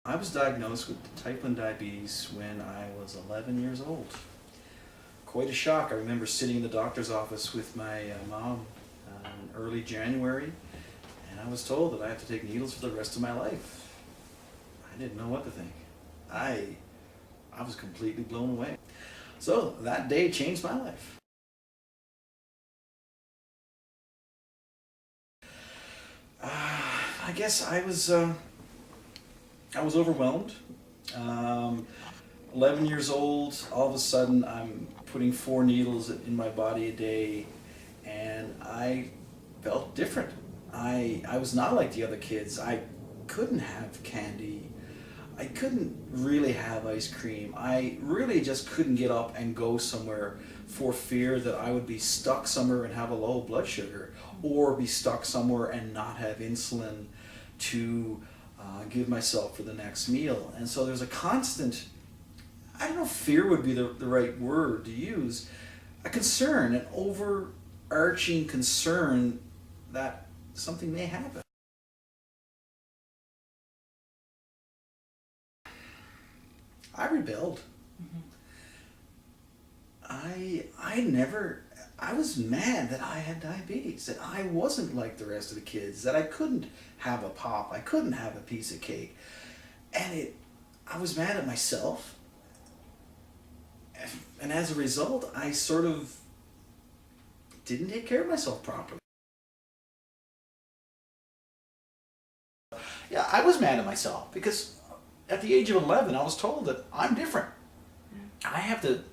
I was diagnosed with type 1 diabetes when I was 11 years old. Quite a shock. I remember sitting in the doctor's office with my mom in early January, and I was told that I had to take needles for the rest of my life. I didn't know what to think. I was completely blown away. So that day changed my life. I guess I was overwhelmed. 11 years old, all of a sudden I'm putting 4 needles in my body a day, and I felt different. I was not like the other kids. I couldn't have candy. I couldn't really have ice cream. I really just couldn't get up and go somewhere for fear that I would be stuck somewhere and have a low blood sugar, or be stuck somewhere and not have insulin to give myself for the next meal. And so there's a constant, I don't know if fear would be the right word to use, a concern, an overarching concern that something may happen. I rebelled. I was mad that I had diabetes, that I wasn't like the rest of the kids, that I couldn't have a pop, I couldn't have a piece of cake. And I was mad at myself. And as a result, I sort of didn't take care of myself properly. Yeah, I was mad at myself because at the age of 11, I was told that I'm different. I have to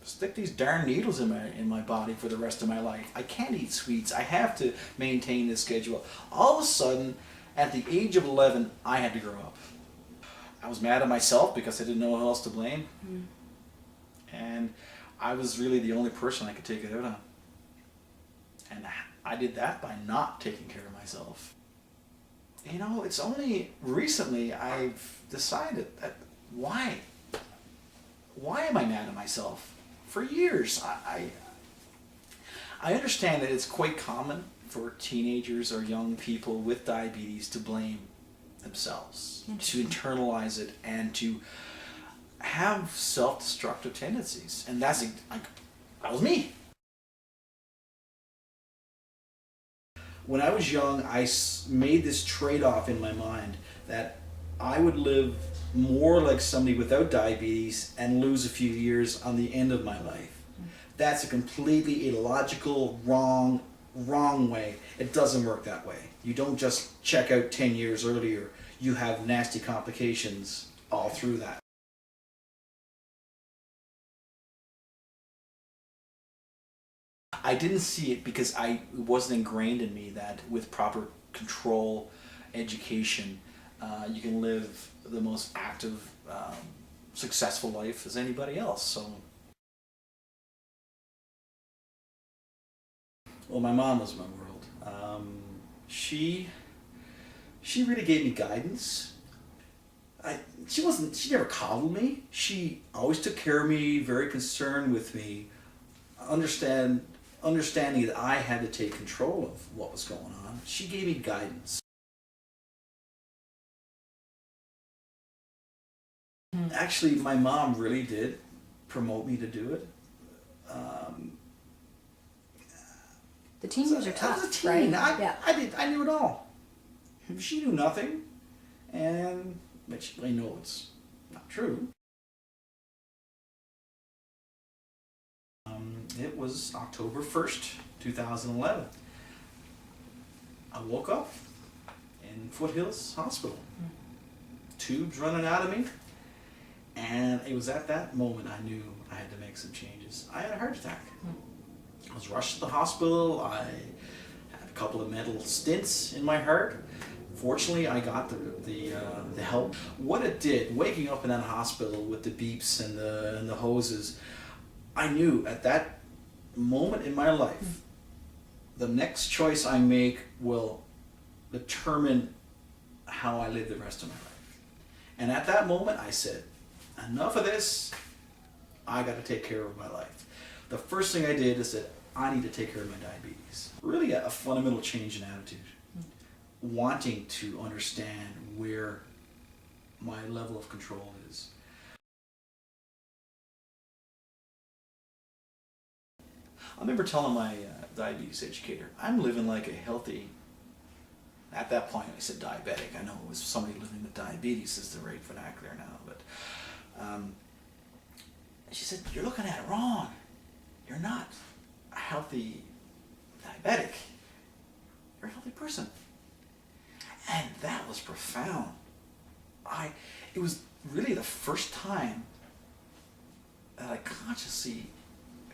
stick these darn needles in my body for the rest of my life. I can't eat sweets. I have to maintain this schedule. All of a sudden, at the age of 11, I had to grow up. I was mad at myself because I didn't know who else to blame. And I was really the only person I could take it out on. And I did that by not taking care of myself. You know, it's only recently I've decided that why am I mad at myself? For years, I understand that it's quite common for teenagers or young people with diabetes to blame themselves, to internalize it, and to have self-destructive tendencies. And that was me. When I was young, I made this trade-off in my mind that I would live more like somebody without diabetes and lose a few years on the end of my life. That's a completely illogical, wrong way. It doesn't work that way. You don't just check out 10 years earlier. You have nasty complications all through that. I didn't see it because it wasn't ingrained in me that with proper control, education, you can live the most active, successful life as anybody else. So, well, my mom was my world. She really gave me guidance. She never coddled me. She always took care of me, very concerned with me, understanding that I had to take control of what was going on. She gave me guidance. Actually, my mom really did promote me to do it. The teen years are tough, I was a teen. right? I knew it all. She knew nothing, but I know it's not true. It was October 1st, 2011. I woke up in Foothills Hospital. Tubes running out of me. And it was at that moment I knew I had to make some changes. I had a heart attack. I was rushed to the hospital. I had a couple of mental stints in my heart. Fortunately, I got the help. What it did, waking up in that hospital with the beeps and the hoses, I knew at that moment in my life, the next choice I make will determine how I live the rest of my life. And at that moment, I said, enough of this. I got to take care of my life. The first thing I did is said, I need to take care of my diabetes. Really a fundamental change in attitude. Wanting to understand where my level of control is. I remember telling my diabetes educator, I'm living like a healthy, at that point I said diabetic, I know it was somebody living with diabetes is the right vernacular now, but she said, you're looking at it wrong. You're not a healthy diabetic. You're a healthy person. And that was profound. It was really the first time that I consciously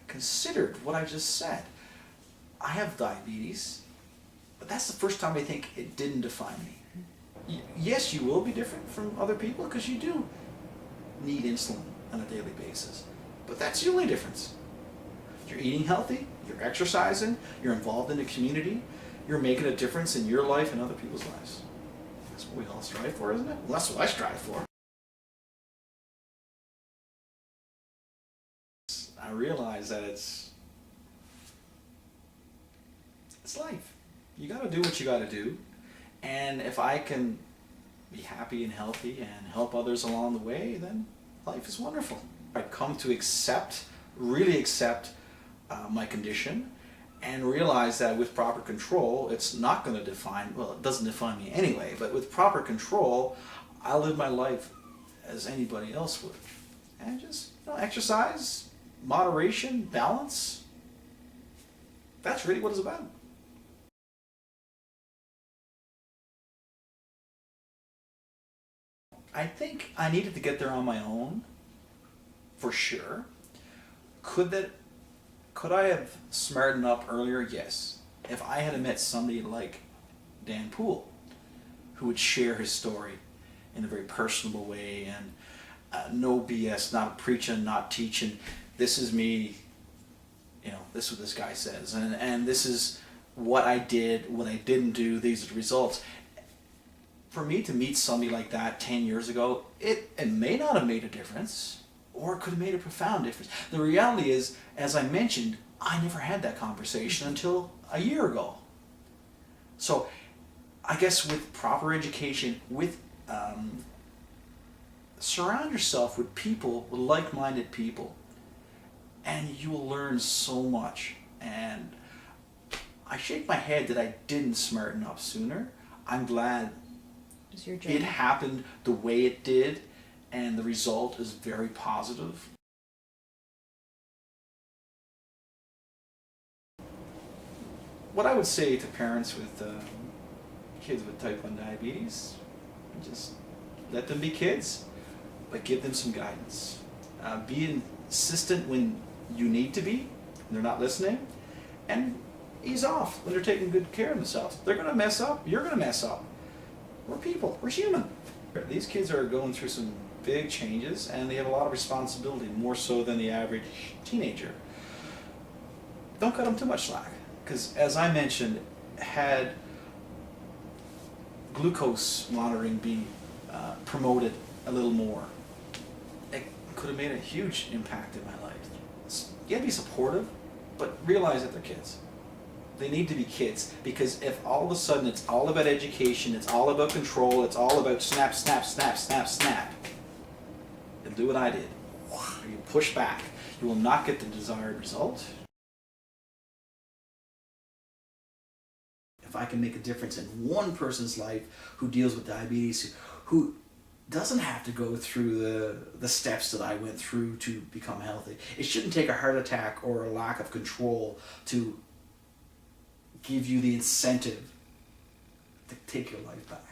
considered what I just said. I have diabetes, but that's the first time I think it didn't define me. Yes, you will be different from other people because you do need insulin on a daily basis, but that's the only difference. You're eating healthy, you're exercising, you're involved in the community, you're making a difference in your life and other people's lives. That's what we all strive for, isn't it? Well, that's what I strive for. I realize that it's life. You got to do what you got to do, and if I can be happy and healthy and help others along the way, then life is wonderful. I've come to accept, really accept my condition, and realize that with proper control, it's not going to define, well, it doesn't define me anyway, but with proper control, I live my life as anybody else would. And just, exercise, moderation, balance, that's really what it's about. I think I needed to get there on my own, for sure. Could I have smartened up earlier? Yes. If I had met somebody like Dan Poole, who would share his story in a very personable way and no BS, not preaching, not teaching. This is me, this is what this guy says, and this is what I did, what I didn't do, these are the results. For me to meet somebody like that 10 years ago, it may not have made a difference, or it could have made a profound difference. The reality is, as I mentioned, I never had that conversation until a year ago. So I guess with proper education, surround yourself with people, with like-minded people, and you will learn so much. And I shake my head that I didn't smarten up sooner. I'm glad it happened the way it did, and the result is very positive. What I would say to parents with kids with type 1 diabetes, just let them be kids, but give them some guidance. Be insistent when you need to be, when they're not listening, and ease off when they're taking good care of themselves. They're going to mess up, you're going to mess up. We're people, we're human. These kids are going through some big changes, and they have a lot of responsibility, more so than the average teenager. Don't cut them too much slack, because as I mentioned, had glucose monitoring be promoted a little more, it could have made a huge impact in my life. You gotta be supportive, but realize that they're kids. They need to be kids, because if all of a sudden it's all about education, it's all about control, it's all about snap, snap, snap, snap, snap, then do what I did. You push back. You will not get the desired result. If I can make a difference in one person's life who deals with diabetes, who doesn't have to go through the steps that I went through to become healthy. It shouldn't take a heart attack or a lack of control to give you the incentive to take your life back.